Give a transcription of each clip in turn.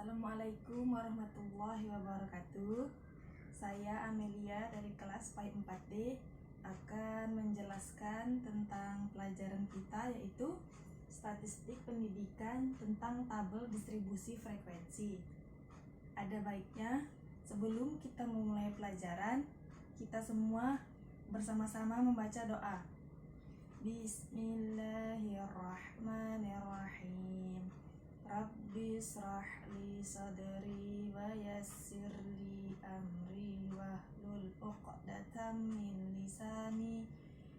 Assalamualaikum warahmatullahi wabarakatuh. Saya Amelia dari kelas PAI 4D akan menjelaskan tentang pelajaran kita, yaitu statistik pendidikan tentang tabel distribusi frekuensi. Ada baiknya sebelum kita memulai pelajaran, kita semua bersama-sama membaca doa. Bismillahirrahmanirrahim. Rabbi shrah li sadri wa yassir li amri wahlul 'uqdatam min lisani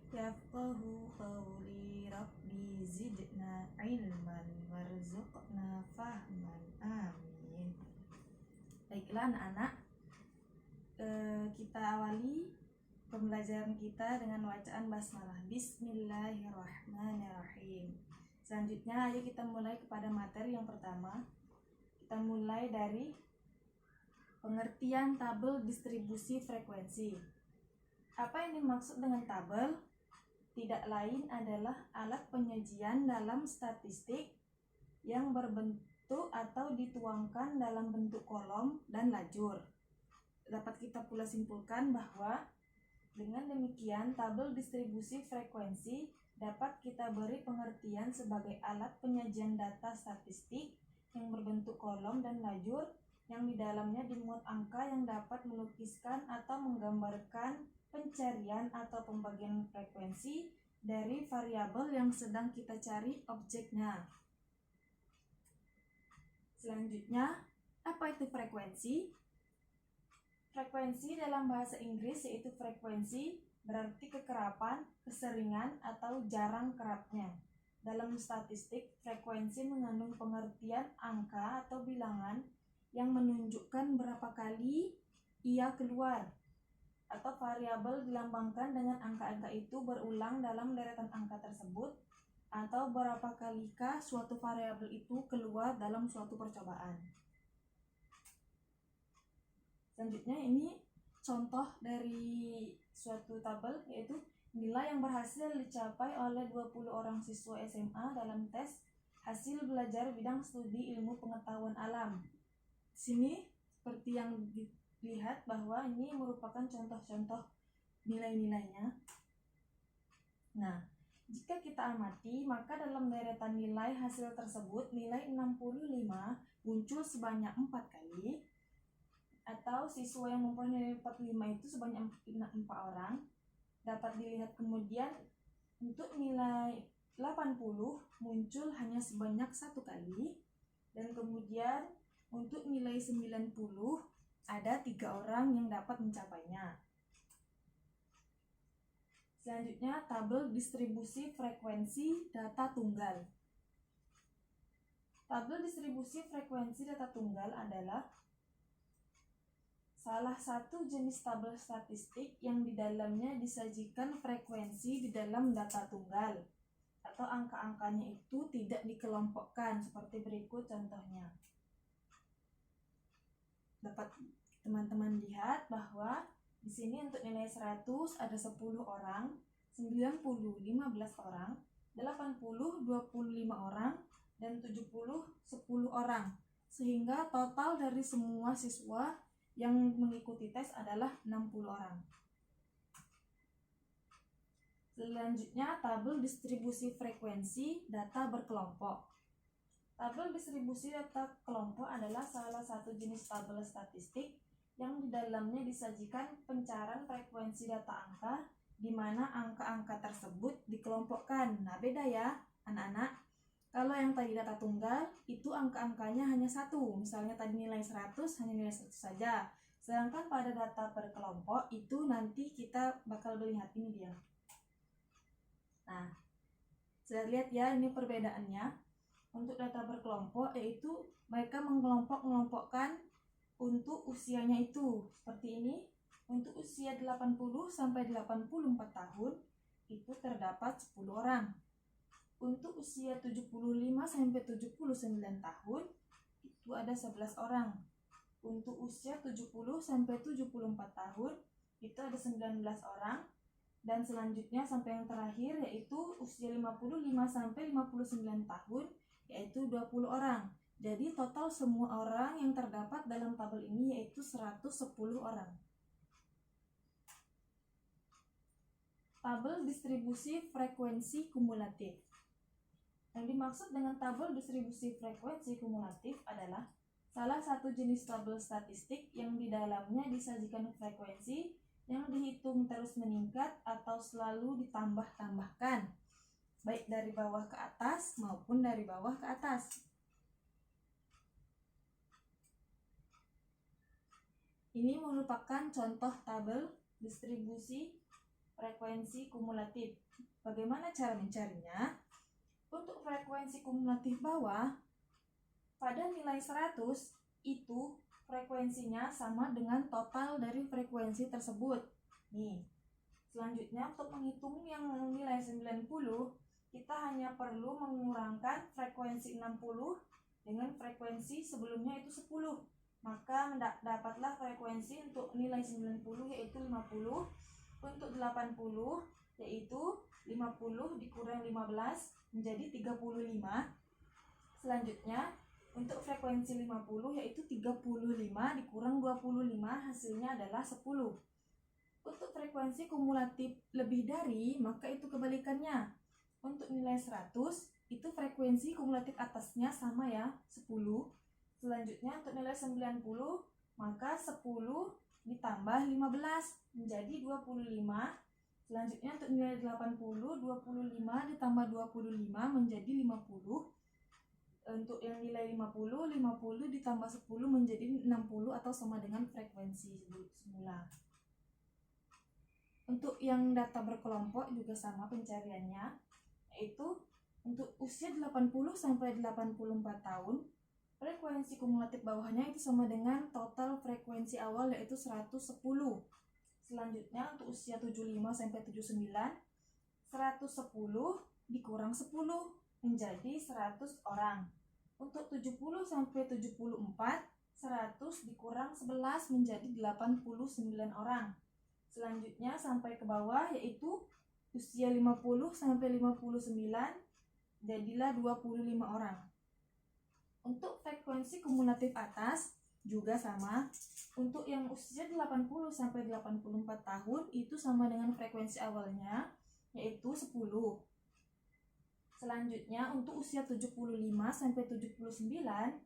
yafqahu qawli. Rabbi zidna ilman warzuqna fahman. Amin. Baiklah anak-anak, kita awali pembelajaran kita dengan bacaan basmalah. Bismillahirrahmanirrahim. Selanjutnya, ayo kita mulai kepada materi yang pertama. Kita mulai dari pengertian tabel distribusi frekuensi. Apa yang dimaksud dengan tabel? Tidak lain adalah alat penyajian dalam statistik yang berbentuk atau dituangkan dalam bentuk kolom dan lajur. Dapat kita pula simpulkan bahwa dengan demikian, tabel distribusi frekuensi dapat kita beri pengertian sebagai alat penyajian data statistik yang berbentuk kolom dan lajur yang di dalamnya dimuat angka yang dapat melukiskan atau menggambarkan pencarian atau pembagian frekuensi dari variabel yang sedang kita cari objeknya. Selanjutnya, apa itu frekuensi? Frekuensi dalam bahasa Inggris yaitu frekuensi berarti kekerapan, keseringan, atau jarang kerapnya. Dalam statistik, frekuensi mengandung pengertian angka atau bilangan yang menunjukkan berapa kali ia keluar, atau variabel dilambangkan dengan angka-angka itu berulang dalam deretan angka tersebut, atau berapa kalikah suatu variabel itu keluar dalam suatu percobaan. Selanjutnya, ini contoh dari suatu tabel, yaitu nilai yang berhasil dicapai oleh 20 orang siswa SMA dalam tes hasil belajar bidang studi ilmu pengetahuan alam. Di sini seperti yang dilihat bahwa ini merupakan contoh-contoh nilai-nilainya. Nah, jika kita amati, maka dalam deretan nilai hasil tersebut nilai 65 muncul sebanyak 4 kali, atau siswa yang memperoleh nilai 45 itu sebanyak 4 orang. Dapat dilihat kemudian untuk nilai 80 muncul hanya sebanyak 1 kali, dan kemudian untuk nilai 90 ada 3 orang yang dapat mencapainya. Selanjutnya, tabel distribusi frekuensi data tunggal. Tabel distribusi frekuensi data tunggal adalah salah satu jenis tabel statistik yang di dalamnya disajikan frekuensi di dalam data tunggal, atau angka-angkanya itu tidak dikelompokkan seperti berikut contohnya. Dapat teman-teman lihat bahwa di sini untuk nilai 100 ada 10 orang, 90 15 orang, 80 25 orang, dan 70 10 orang. Sehingga total dari semua siswa yang mengikuti tes adalah 60 orang. Selanjutnya, tabel distribusi frekuensi data berkelompok. Tabel distribusi data kelompok adalah salah satu jenis tabel statistik yang di dalamnya disajikan pencarian frekuensi data angka, di mana angka-angka tersebut dikelompokkan. Nah, beda ya anak-anak. Kalau yang tadi data tunggal, itu angka-angkanya hanya 1. Misalnya tadi nilai 100, hanya nilai 100 saja. Sedangkan pada data berkelompok, itu nanti kita bakal melihat ini dia. Nah, sudah lihat ya, ini perbedaannya. Untuk data berkelompok, yaitu mereka mengelompok-mengelompokkan untuk usianya itu. Seperti ini, untuk usia 80 sampai 84 tahun, itu terdapat 10 orang. Untuk usia 75 sampai 79 tahun, itu ada 11 orang. Untuk usia 70 sampai 74 tahun, itu ada 19 orang. Dan selanjutnya sampai yang terakhir, yaitu usia 55 sampai 59 tahun, yaitu 20 orang. Jadi total semua orang yang terdapat dalam tabel ini yaitu 110 orang. Tabel distribusi frekuensi kumulatif. Yang dimaksud dengan tabel distribusi frekuensi kumulatif adalah salah satu jenis tabel statistik yang di dalamnya disajikan frekuensi yang dihitung terus meningkat atau selalu ditambah-tambahkan, baik dari bawah ke atas maupun dari bawah ke atas. Ini merupakan contoh tabel distribusi frekuensi kumulatif. Bagaimana cara mencarinya? Untuk frekuensi kumulatif bawah, pada nilai 100 itu frekuensinya sama dengan total dari frekuensi tersebut. Nih, selanjutnya untuk menghitung yang nilai 90, kita hanya perlu mengurangkan frekuensi 60 dengan frekuensi sebelumnya itu 10. Maka dapatlah frekuensi untuk nilai 90 yaitu 50, untuk 80 yaitu 50 dikurang 15 menjadi 35. Selanjutnya untuk frekuensi 50 yaitu 35 dikurang 25 hasilnya adalah 10. Untuk frekuensi kumulatif lebih dari, maka itu kebalikannya. Untuk nilai 100 itu frekuensi kumulatif atasnya sama ya, 10. Selanjutnya untuk nilai 90, maka 10 ditambah 15 menjadi 25. Selanjutnya untuk nilai 80, 25 ditambah 25 menjadi 50. Untuk yang nilai 50 ditambah 10 menjadi 60 atau sama dengan frekuensi semula. Untuk yang data berkelompok juga sama pencariannya, yaitu untuk usia 80 sampai 84 tahun, frekuensi kumulatif bawahnya itu sama dengan total frekuensi awal yaitu 110. Selanjutnya untuk usia 75 sampai 79, 110 dikurang 10 menjadi 100 orang. Untuk 70 sampai 74, 100 dikurang 11 menjadi 89 orang. Selanjutnya sampai ke bawah yaitu usia 50 sampai 59, jadilah 25 orang. Untuk frekuensi kumulatif atas juga sama. Untuk yang usia 80 sampai 84 tahun itu sama dengan frekuensi awalnya yaitu 10. Selanjutnya untuk usia 75 sampai 79, 10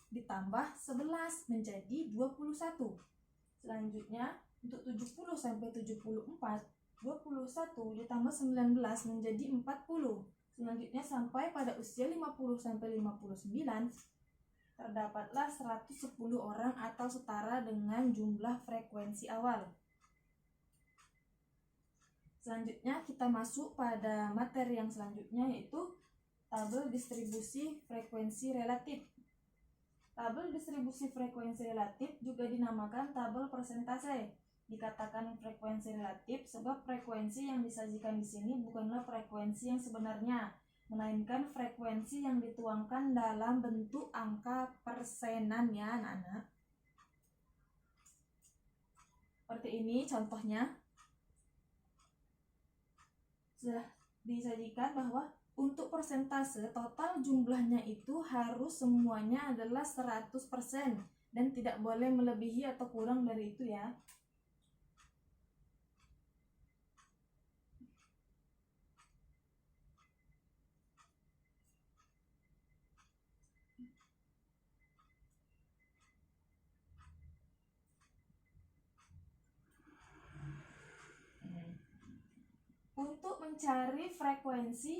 ditambah 11 menjadi 21. Selanjutnya untuk 70 sampai 74, 21 ditambah 19 menjadi 40. Selanjutnya sampai pada usia 50 sampai 59, terdapatlah 110 orang atau setara dengan jumlah frekuensi awal. Selanjutnya kita masuk pada materi yang selanjutnya yaitu tabel distribusi frekuensi relatif. Tabel distribusi frekuensi relatif juga dinamakan tabel persentase. Dikatakan frekuensi relatif sebab frekuensi yang disajikan di sini bukanlah frekuensi yang sebenarnya, melainkan frekuensi yang dituangkan dalam bentuk angka persenan ya anak-anak. Seperti ini contohnya. Sudah disajikan bahwa untuk persentase total jumlahnya itu harus semuanya adalah 100% dan tidak boleh melebihi atau kurang dari itu ya. Untuk mencari frekuensi,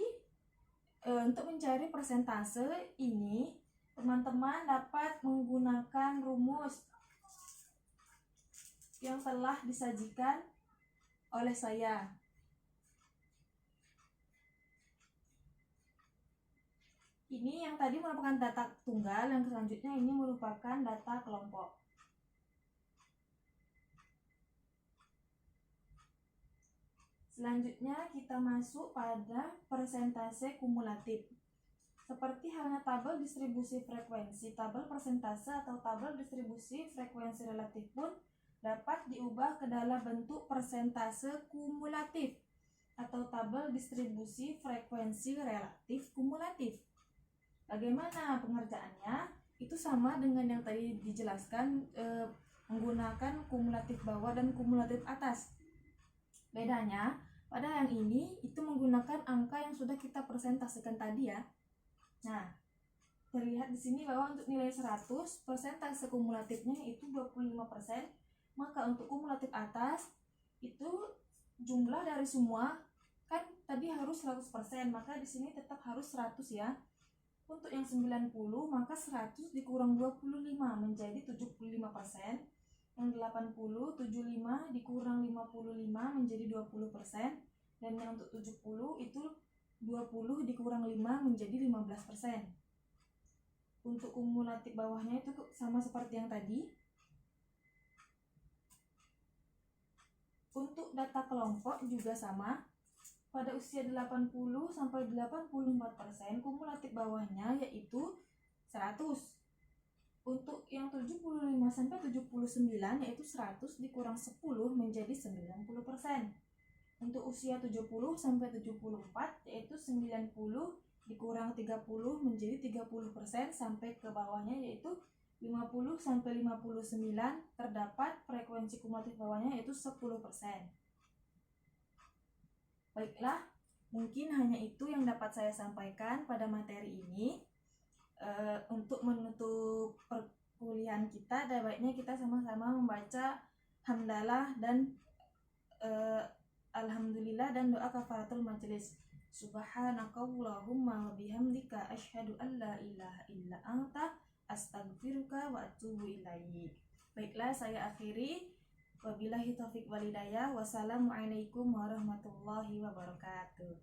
untuk mencari persentase ini, teman-teman dapat menggunakan rumus yang telah disajikan oleh saya. Ini yang tadi merupakan data tunggal, yang selanjutnya ini merupakan data kelompok. Selanjutnya kita masuk pada persentase kumulatif. Seperti halnya tabel distribusi frekuensi, tabel persentase atau tabel distribusi frekuensi relatif pun dapat diubah ke dalam bentuk persentase kumulatif atau tabel distribusi frekuensi relatif kumulatif. Bagaimana pengerjaannya? Itu sama dengan yang tadi dijelaskan, menggunakan kumulatif bawah dan kumulatif atas. Bedanya, pada yang ini itu menggunakan angka yang sudah kita presentasikan tadi ya. Nah, terlihat di sini bahwa untuk nilai 100, persentase kumulatifnya itu 25%, maka untuk kumulatif atas itu jumlah dari semua kan tadi harus 100%, maka di sini tetap harus 100 ya. Untuk yang 90, maka 100 dikurang 25 menjadi 75%. Yang 80, 75 dikurang 55 menjadi 20%. Dan yang untuk 70 itu 20 dikurang 5 menjadi 15%. Untuk kumulatif bawahnya itu sama seperti yang tadi. Untuk data kelompok juga sama. Pada usia 80 sampai 84%, kumulatif bawahnya yaitu 100. Untuk yang 75 sampai 79 yaitu 100 dikurang 10 menjadi 90%. Untuk usia 70 sampai 74 yaitu 90 dikurang 30 menjadi 30%, sampai ke bawahnya yaitu 50 sampai 59 terdapat frekuensi kumulatif bawahnya yaitu 10%. Baiklah, mungkin hanya itu yang dapat saya sampaikan pada materi ini. Untuk menutup perkuliahan kita, ada baiknya kita sama-sama membaca hamdalah dan alhamdulillah dan doa kafaratul majelis. Subhanakallahumma wa bihamdika asyhadu an la ilaha illa anta astaghfiruka wa atubu ilaik. Baiklah, saya akhiri. Wabillahi taufiq wal hidayah. Wassalamualaikum warahmatullahi wabarakatuh.